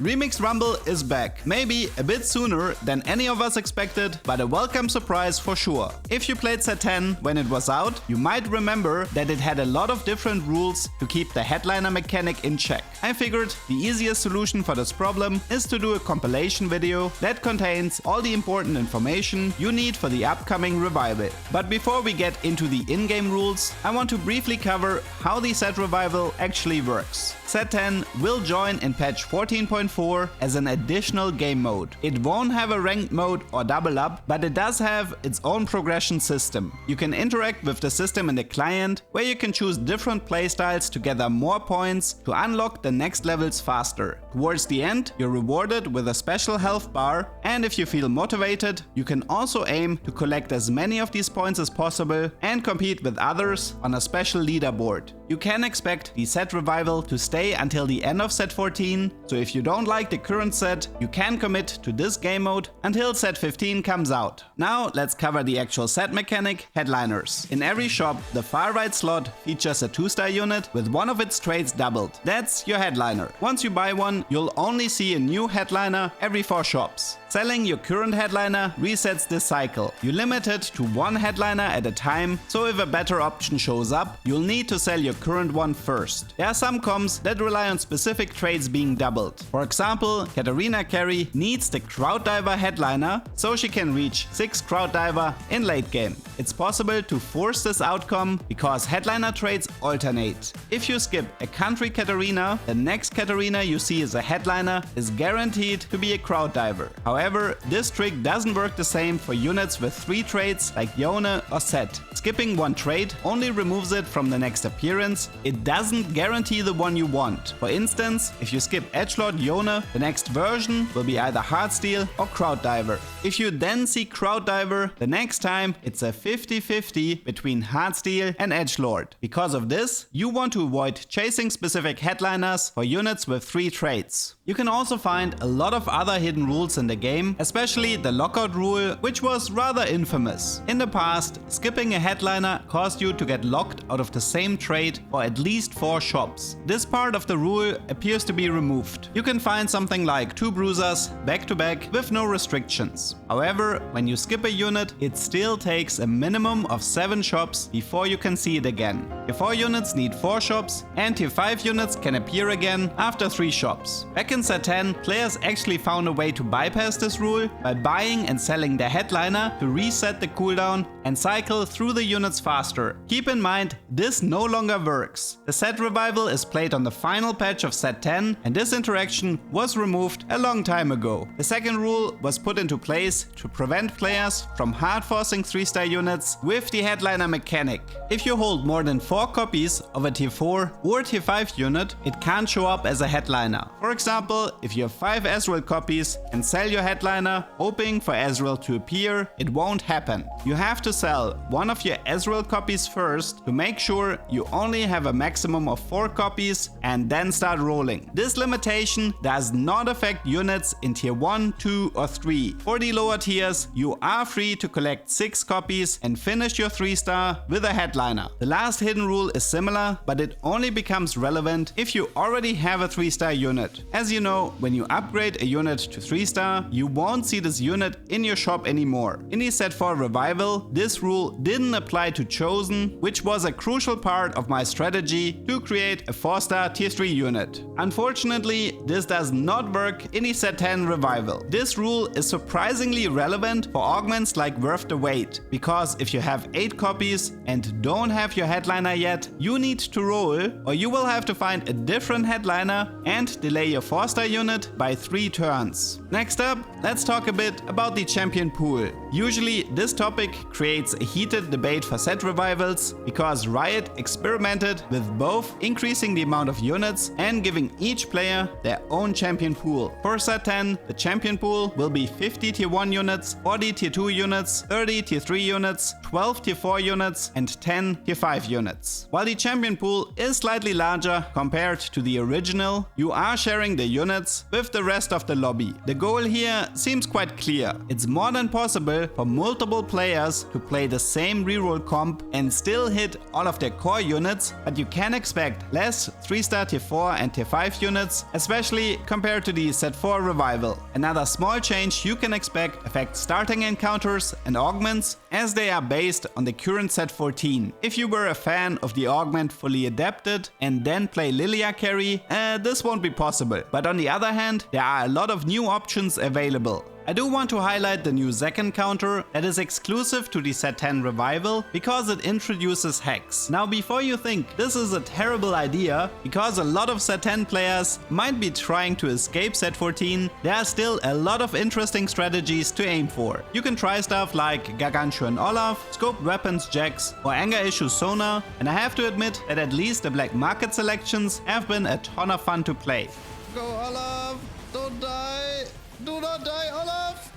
Remix Rumble is back, maybe a bit sooner than any of us expected, but a welcome surprise for sure. If you played set 10 when it was out, you might remember that it had a lot of different rules to keep the headliner mechanic in check. I figured the easiest solution for this problem is to do a compilation video that contains all the important information you need for the upcoming revival. But before we get into the in-game rules, I want to briefly cover how the set revival actually works. Set 10 will join in patch 14.4 as an additional game mode. It won't have a ranked mode or double up, but it does have its own progression system. You can interact with the system in the client, where you can choose different playstyles to gather more points to unlock the next levels faster. Towards the end, you're rewarded with a special health bar, and if you feel motivated, you can also aim to collect as many of these points as possible and compete with others on a special leaderboard. You can expect the set revival to stay until the end of set 14, so if you don't like the current set, you can commit to this game mode until set 15 comes out. Now let's cover the actual set mechanic, headliners. In every shop, the far right slot features a 2-star unit with one of its traits doubled. That's your headliner. Once you buy one, you'll only see a new headliner every 4 shops. Selling your current headliner resets this cycle. You limit it to one headliner at a time, so if a better option shows up, you'll need to sell your current one first. There are some comps that rely on specific traits being doubled. For example, Katarina Carey needs the Crowd Diver headliner so she can reach 6 Crowd Diver in late game. It's possible to force this outcome because headliner traits alternate. If you skip a country Katarina, the next Katarina you see as a headliner is guaranteed to be a Crowd Diver. However, this trick doesn't work the same for units with 3 traits like Yone or Set. Skipping one trait only removes it from the next appearance. It doesn't guarantee the one you want. For instance, if you skip Edgelord Yone, the next version will be either Heartsteel or Crowd Diver. If you then see Crowd Diver, the next time it's a 50-50 between Heartsteel and Edgelord. Because of this, you want to avoid chasing specific headliners for units with 3 traits. You can also find a lot of other hidden rules in the game, especially the lockout rule, which was rather infamous. In the past, skipping a headliner caused you to get locked out of the same trait for at least 4 shops. This part of the rule appears to be removed. You can find something like 2 bruisers back to back with no restrictions. However, when you skip a unit, it still takes a minimum of 7 shops before you can see it again. Tier 4 units need 4 shops, and Tier 5 units can appear again after 3 shops. Back in set 10, players actually found a way to bypass this rule by buying and selling the headliner to reset the cooldown and cycle through the units faster. Keep in mind, this no longer works. The set revival is played on the final patch of set 10, and this interaction was removed a long time ago. The second rule was put into place to prevent players from hard forcing 3-star units with the headliner mechanic. If you hold more than 4 copies of a Tier 4 or Tier 5 unit, it can't show up as a headliner. For example, if you have 5 Ezreal copies and sell your headliner hoping for Ezreal to appear, it won't happen. You have to sell one of your Ezreal copies first to make sure you only have a maximum of 4 copies and then start rolling. This limitation does not affect units in Tier 1, 2 or 3. For the lower tiers, you are free to collect 6 copies and finish your 3-star with a headliner. The last hidden rule is similar, but it only becomes relevant if you already have a 3-star unit. As you know, when you upgrade a unit to 3-star, you won't see this unit in your shop anymore. In the set 4 revival, this rule didn't apply to Chosen, which was a crucial part of my strategy to create a 4-star Tier 3 unit. Unfortunately, this does not work in the set 10 revival. This rule is surprisingly relevant for augments like Worth the Wait, because if you have 8 copies and don't have your headliner yet, you need to roll, or you will have to find a different headliner and delay your 4-star unit by 3 turns. Next up, let's talk a bit about the champion pool. Usually this topic creates a heated debate for set revivals because Riot experimented with both increasing the amount of units and giving each player their own champion pool. For set 10, the champion pool will be 50 Tier 1 units, 40 Tier 2 units, 30 Tier 3 units, 12 Tier 4 units and 10 Tier 5 units. While the champion pool is slightly larger compared to the original, you are sharing the units with the rest of the lobby. The goal here idea seems quite clear. It's more than possible for multiple players to play the same reroll comp and still hit all of their core units, but you can expect less 3-star tier 4 and tier 5 units, especially compared to the set 4 revival. Another small change you can expect affects starting encounters and augments, as they are based on the current set 14. If you were a fan of the augment fully adapted and then play Lilia carry, this won't be possible. But on the other hand, there are a lot of new options available. I do want to highlight the new Zac encounter that is exclusive to the set 10 revival because it introduces Hex. Now before you think this is a terrible idea, because a lot of set 10 players might be trying to escape set 14, there are still a lot of interesting strategies to aim for. You can try stuff like Gargantuan Olaf, Scoped Weapons Jax or Anger Issue Sona, and I have to admit that at least the black market selections have been a ton of fun to play. Go Olaf! Don't die! Do not die, Olaf!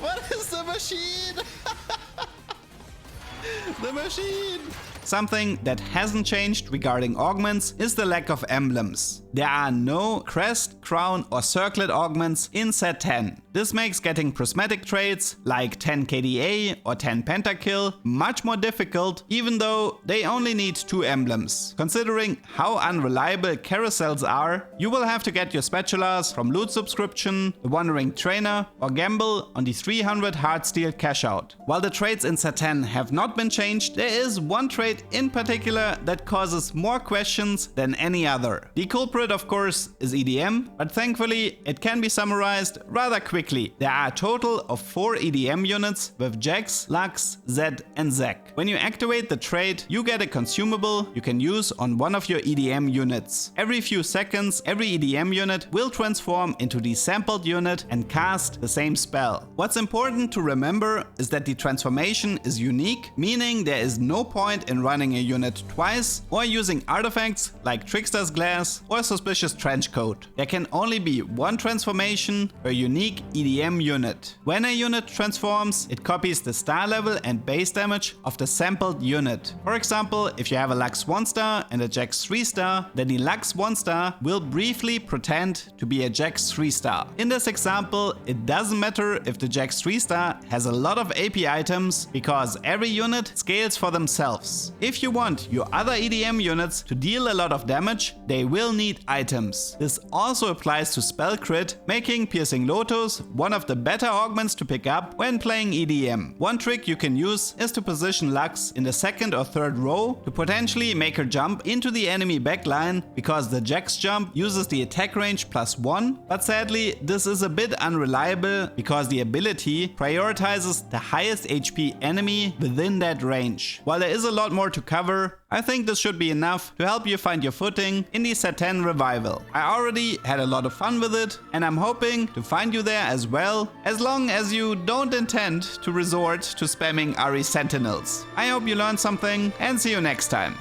What is the machine? The machine! Something that hasn't changed regarding augments is the lack of emblems. There are no crest, crown or circlet augments in set 10. This makes getting prismatic traits like 10 KDA or 10 pentakill much more difficult, even though they only need 2 emblems. Considering how unreliable carousels are, you will have to get your spatulas from loot subscription, the wandering trainer or gamble on the 300 hard steel cash out. While the traits in set 10 have not been changed, there is one trait in particular that causes more questions than any other. The culprit of course is EDM, but thankfully it can be summarized rather quickly. There are a total of 4 EDM units with Jax, Lux, Zed and Zac. When you activate the trait, you get a consumable you can use on one of your EDM units. Every few seconds, every EDM unit will transform into the sampled unit and cast the same spell. What's important to remember is that the transformation is unique, meaning there is no point in running a unit twice or using artifacts like Trickster's Glass or Suspicious Trenchcoat. There can only be one transformation per unique EDM unit. When a unit transforms, it copies the star level and base damage of the sampled unit. For example, if you have a Lux 1-star and a Jax 3-star, then the Lux 1-star will briefly pretend to be a Jax 3-star. In this example, it doesn't matter if the Jax 3-star has a lot of AP items because every unit scales for themselves. If you want your other EDM units to deal a lot of damage, they will need items. This also applies to Spell Crit, making Piercing Lotus one of the better augments to pick up when playing EDM. One trick you can use is to position Lux in the second or third row to potentially make her jump into the enemy backline, because the Jax jump uses the attack range +1, but sadly this is a bit unreliable because the ability prioritizes the highest HP enemy within that range. While there is a lot more to cover, I think this should be enough to help you find your footing in the set 10 revival. I already had a lot of fun with it, and I'm hoping to find you there as well, as long as you don't intend to resort to spamming RE Sentinels. I hope you learned something and see you next time.